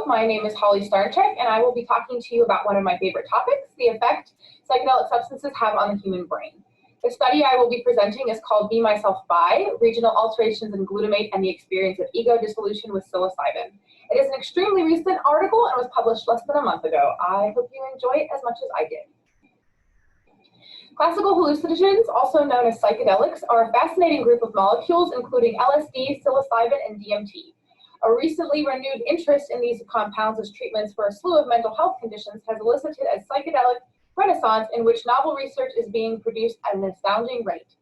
my name is Holly Starczyk, and I will be talking to you about one of my favorite topics, the effect psychedelic substances have on the human brain. The study I will be presenting is called Be Myself By, Regional Alterations in Glutamate and the Experience of Ego Dissolution with Psilocybin. It is an extremely recent article and was published less than a month ago. I hope you enjoy it as much as I did. Classical hallucinogens, also known as psychedelics, are a fascinating group of molecules including LSD, psilocybin, and DMT. A recently renewed interest in these compounds as treatments for a slew of mental health conditions has elicited a psychedelic renaissance in which novel research is being produced at an astounding rate.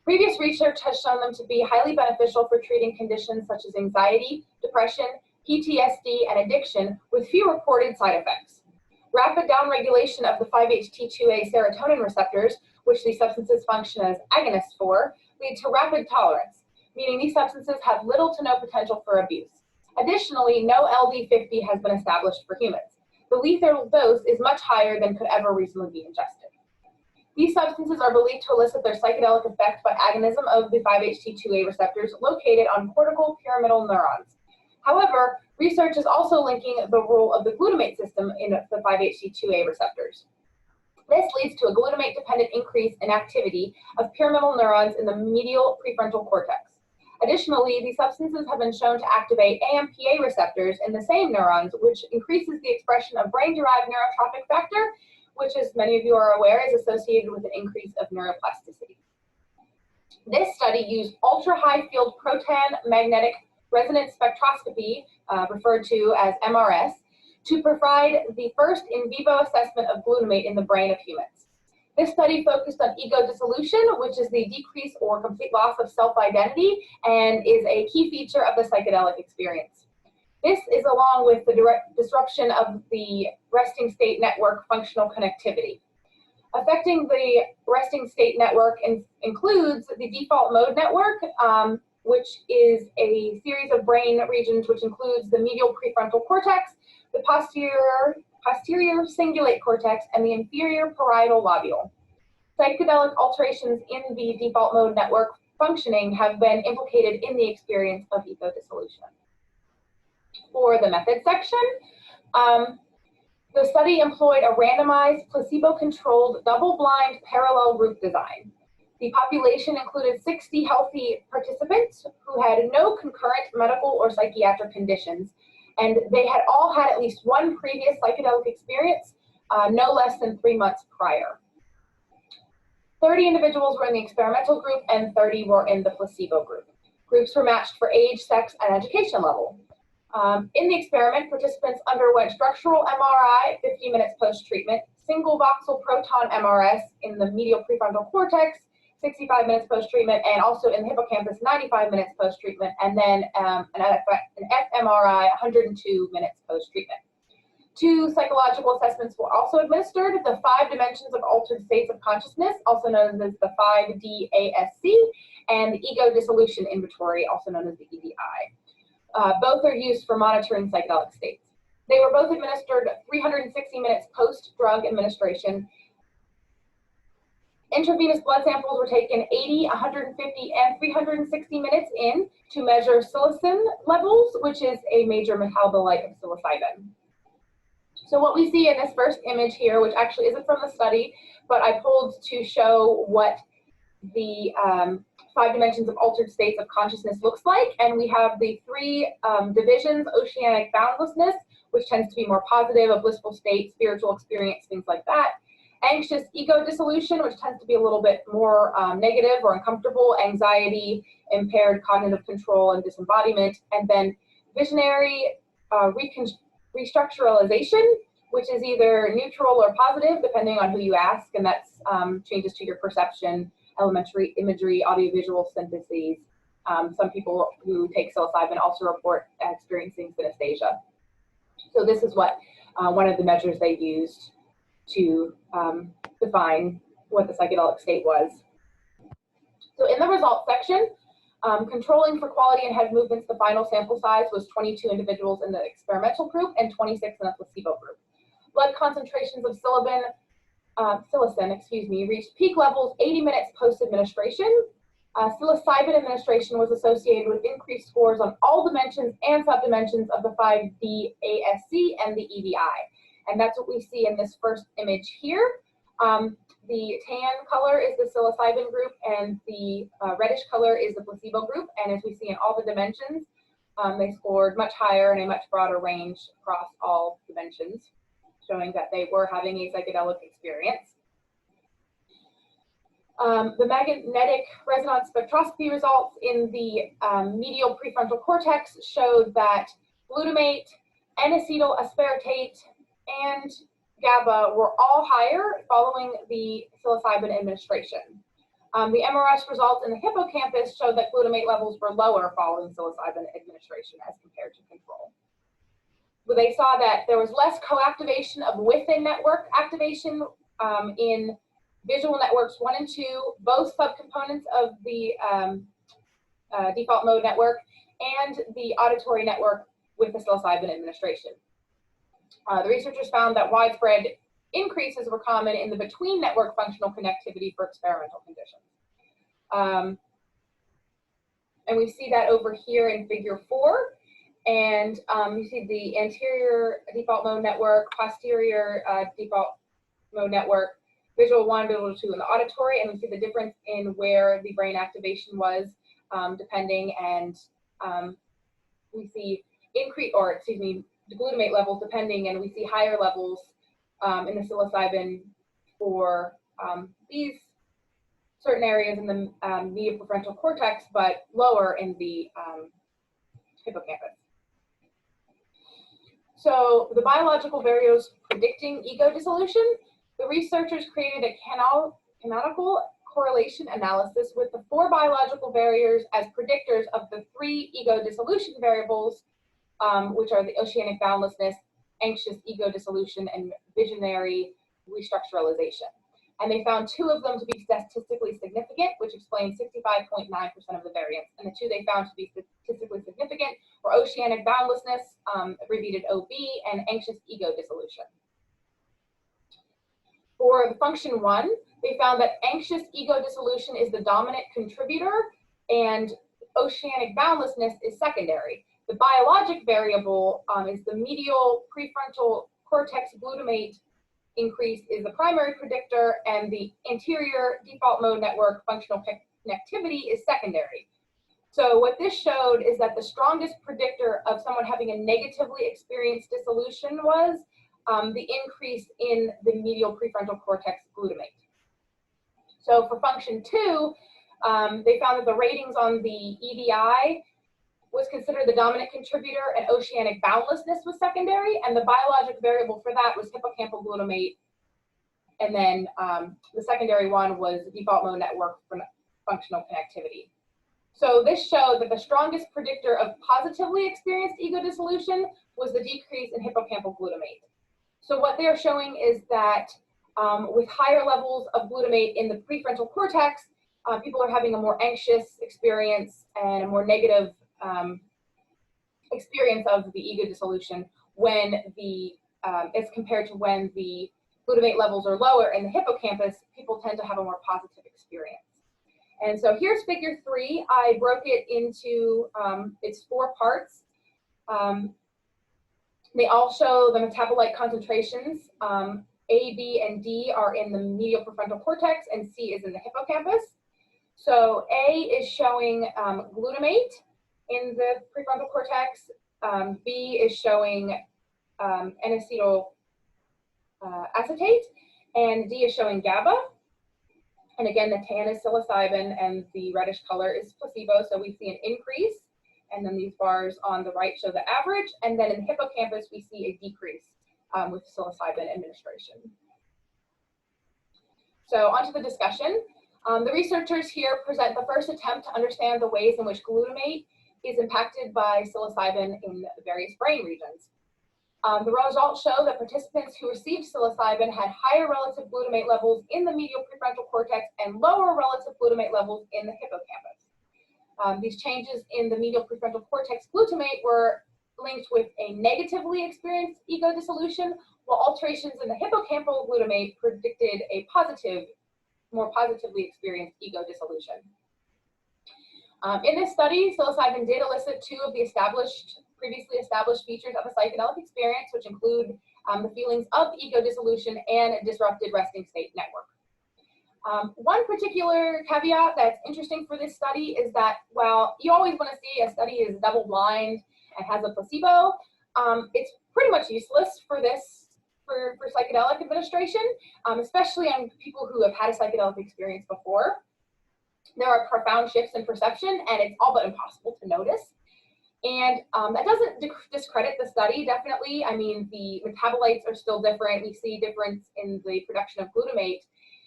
Previous research has shown them to be highly beneficial for treating conditions such as anxiety, depression, PTSD, and addiction with few reported side effects. Rapid downregulation of the 5-HT2A serotonin receptors, which these substances function as agonists for, lead to rapid tolerance, meaning these substances have little to no potential for abuse. Additionally, no LD50 has been established for humans. The lethal dose is much higher than could ever reasonably be ingested. These substances are believed to elicit their psychedelic effect by agonism of the 5-HT2A receptors located on cortical pyramidal neurons. However, research is also linking the role of the glutamate system in the 5-HT2A receptors. This leads to a glutamate-dependent increase in activity of pyramidal neurons in the medial prefrontal cortex. Additionally, these substances have been shown to activate AMPA receptors in the same neurons, which increases the expression of brain-derived neurotrophic factor, which, as many of you are aware, is associated with an increase of neuroplasticity. This study used ultra-high field proton magnetic resonance spectroscopy, referred to as MRS, to provide the first in vivo assessment of glutamate in the brain of humans. This study focused on ego dissolution, which is the decrease or complete loss of self-identity and is a key feature of the psychedelic experience. This is along with the direct disruption of the resting state network functional connectivity. Affecting the resting state network includes the default mode network, which is a series of brain regions which includes the medial prefrontal cortex, the posterior cingulate cortex, and the inferior parietal lobule. Psychedelic alterations in the default mode network functioning have been implicated in the experience of ego dissolution. For the method section, the study employed a randomized, placebo-controlled, double-blind parallel group design. The population included 60 healthy participants who had no concurrent medical or psychiatric conditions, and they had all had at least one previous psychedelic experience, no less than 3 months prior. 30 individuals were in the experimental group and 30 were in the placebo group. Groups were matched for age, sex, and education level. In the experiment, participants underwent structural MRI 50 minutes post-treatment, single voxel proton MRS in the medial prefrontal cortex 65 minutes post-treatment, and also in the hippocampus 95 minutes post-treatment, and then an fMRI 102 minutes post-treatment. 2 psychological assessments were also administered, the 5 dimensions of altered states of consciousness, also known as the 5DASC, and the ego dissolution inventory, also known as the EDI. Both are used for monitoring psychedelic states. They were both administered 360 minutes post-drug administration. Intravenous blood samples were taken 80, 150, and 360 minutes in to measure psilocin levels, which is a major metabolite of psilocybin. So what we see in this first image here, which actually isn't from the study, but I pulled to show what the 5 dimensions of altered states of consciousness looks like. And we have the 3 divisions: oceanic boundlessness, which tends to be more positive, a blissful state, spiritual experience, things like that. Anxious ego dissolution, which tends to be a little bit more negative or uncomfortable, anxiety, impaired cognitive control and disembodiment, and then visionary restructuralization, which is either neutral or positive, depending on who you ask, and that's changes to your perception, elementary imagery, audiovisual syntheses. Some people who take psilocybin also report experiencing synesthesia. So this is what one of the measures they used to define what the psychedelic state was. So in the results section, controlling for quality and head movements, the final sample size was 22 individuals in the experimental group and 26 in the placebo group. Blood concentrations of psilocin reached peak levels 80 minutes post-administration. Psilocybin administration was associated with increased scores on all dimensions and subdimensions of the 5D ASC and the EDI. And that's what we see in this first image here. The tan color is the psilocybin group, and the reddish color is the placebo group. And as we see in all the dimensions, they scored much higher and a much broader range across all dimensions, showing that they were having a psychedelic experience. The magnetic resonance spectroscopy results in the medial prefrontal cortex showed that glutamate, N-acetyl aspartate, and GABA were all higher following the psilocybin administration. The MRS results in the hippocampus showed that glutamate levels were lower following psilocybin administration as compared to control. But they saw that there was less co-activation of within network activation in visual networks 1 and 2, both subcomponents of the default mode network, and the auditory network with the psilocybin administration. The researchers found that widespread increases were common in the between network functional connectivity for experimental conditions. And we see that over here in figure 4. And you see the anterior default mode network, posterior default mode network, visual 1, visual 2, and the auditory, and we see the difference in where the brain activation was depending, and we see the glutamate levels depending, and we see higher levels in the psilocybin for these certain areas in the medial prefrontal cortex, but lower in the hippocampus. So the biological variables predicting ego dissolution, the researchers created a canonical correlation analysis with the 4 biological barriers as predictors of the 3 ego dissolution variables, which are the oceanic boundlessness, anxious ego dissolution, and visionary restructuralization. And they found 2 of them to be statistically significant, which explains 65.9% of the variance. And the 2 they found to be statistically significant were oceanic boundlessness, abbreviated OB, and anxious ego dissolution. For the function 1, they found that anxious ego dissolution is the dominant contributor and oceanic boundlessness is secondary. The biologic variable is the medial prefrontal cortex glutamate increase is the primary predictor, and the anterior default mode network functional connectivity is secondary. So what this showed is that the strongest predictor of someone having a negatively experienced dissolution was the increase in the medial prefrontal cortex glutamate. So for function 2, they found that the ratings on the EDI was considered the dominant contributor, and oceanic boundlessness was secondary, and the biologic variable for that was hippocampal glutamate, and then the secondary one was default mode network for functional connectivity. So this showed that the strongest predictor of positively experienced ego dissolution was the decrease in hippocampal glutamate. So what they're showing is that with higher levels of glutamate in the prefrontal cortex, people are having a more anxious experience and a more negative experience of the ego dissolution when as compared to when the glutamate levels are lower in the hippocampus, people tend to have a more positive experience. And so here's figure 3. I broke it into its 4 parts. They all show the metabolite concentrations. A, B, and D are in the medial prefrontal cortex, and C is in the hippocampus. So A is showing glutamate in the prefrontal cortex. B is showing N-acetyl acetate, and D is showing GABA. And again, the tan is psilocybin, and the reddish color is placebo. So we see an increase, and then these bars on the right show the average. And then in the hippocampus, we see a decrease with psilocybin administration. So onto the discussion. The researchers here present the first attempt to understand the ways in which glutamate is impacted by psilocybin in the various brain regions. The results show that participants who received psilocybin had higher relative glutamate levels in the medial prefrontal cortex and lower relative glutamate levels in the hippocampus. These changes in the medial prefrontal cortex glutamate were linked with a negatively experienced ego dissolution, while alterations in the hippocampal glutamate predicted a more positively experienced ego dissolution. In this study, psilocybin did elicit two of the previously established features of a psychedelic experience, which include the feelings of ego dissolution and a disrupted resting state network. One particular caveat that's interesting for this study is that while you always want to see a study is double blind and has a placebo, it's pretty much useless for psychedelic administration, especially on people who have had a psychedelic experience before. There are profound shifts in perception, and it's all but impossible to notice. And that doesn't discredit the study, definitely. I mean, the metabolites are still different. We see difference in the production of glutamate.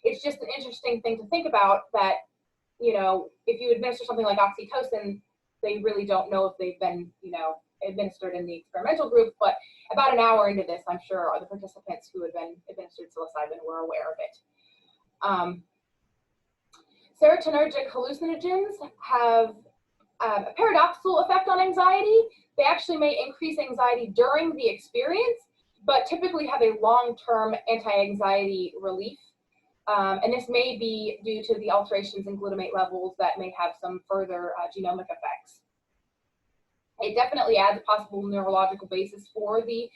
It's just an interesting thing to think about that, you know, if you administer something like oxytocin, they really don't know if they've been, you know, administered in the experimental group, but about an hour into this, I'm sure the participants who had been administered psilocybin were aware of it. Serotonergic hallucinogens have a paradoxical effect on anxiety. They actually may increase anxiety during the experience, but typically have a long-term anti-anxiety relief. And this may be due to the alterations in glutamate levels that may have some further genomic effects. It definitely adds a possible neurological basis for the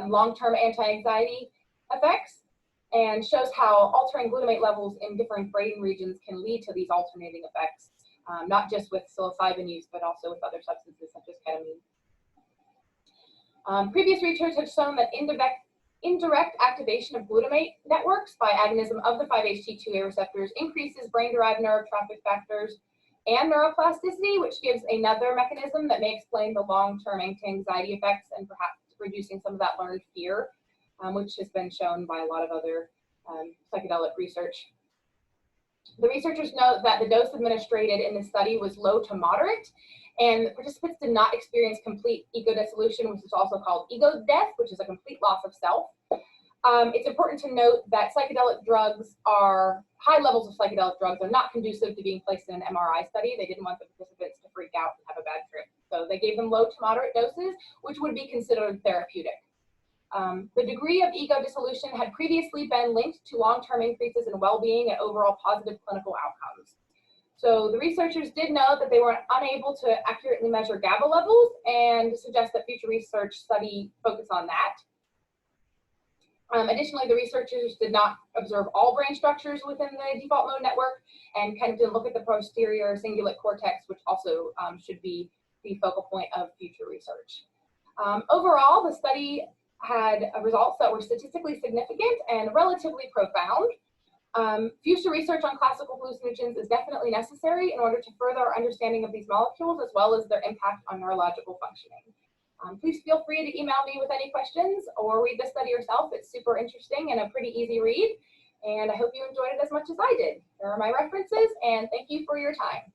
long-term anti-anxiety effects, and shows how altering glutamate levels in different brain regions can lead to these alternating effects, not just with psilocybin use, but also with other substances such as ketamine. Previous research has shown that indirect activation of glutamate networks by agonism of the 5-HT2A receptors increases brain-derived neurotrophic factors and neuroplasticity, which gives another mechanism that may explain the long-term anti-anxiety effects and perhaps reducing some of that learned fear, which has been shown by a lot of other psychedelic research. The researchers note that the dose administered in this study was low to moderate, and the participants did not experience complete ego dissolution, which is also called ego death, which is a complete loss of self. It's important to note that high levels of psychedelic drugs are not conducive to being placed in an MRI study. They didn't want the participants to freak out and have a bad trip. So they gave them low to moderate doses, which would be considered therapeutic. The degree of ego dissolution had previously been linked to long-term increases in well-being and overall positive clinical outcomes. So the researchers did know that they were unable to accurately measure GABA levels and suggest that future research study focus on that. Additionally, the researchers did not observe all brain structures within the default mode network and kind of didn't look at the posterior cingulate cortex, which also should be the focal point of future research. Overall, the study had results that were statistically significant and relatively profound. Future research on classical hallucinogens is definitely necessary in order to further our understanding of these molecules as well as their impact on neurological functioning. Please feel free to email me with any questions or read the study yourself. It's super interesting and a pretty easy read, and I hope you enjoyed it as much as I did. There are my references, and thank you for your time.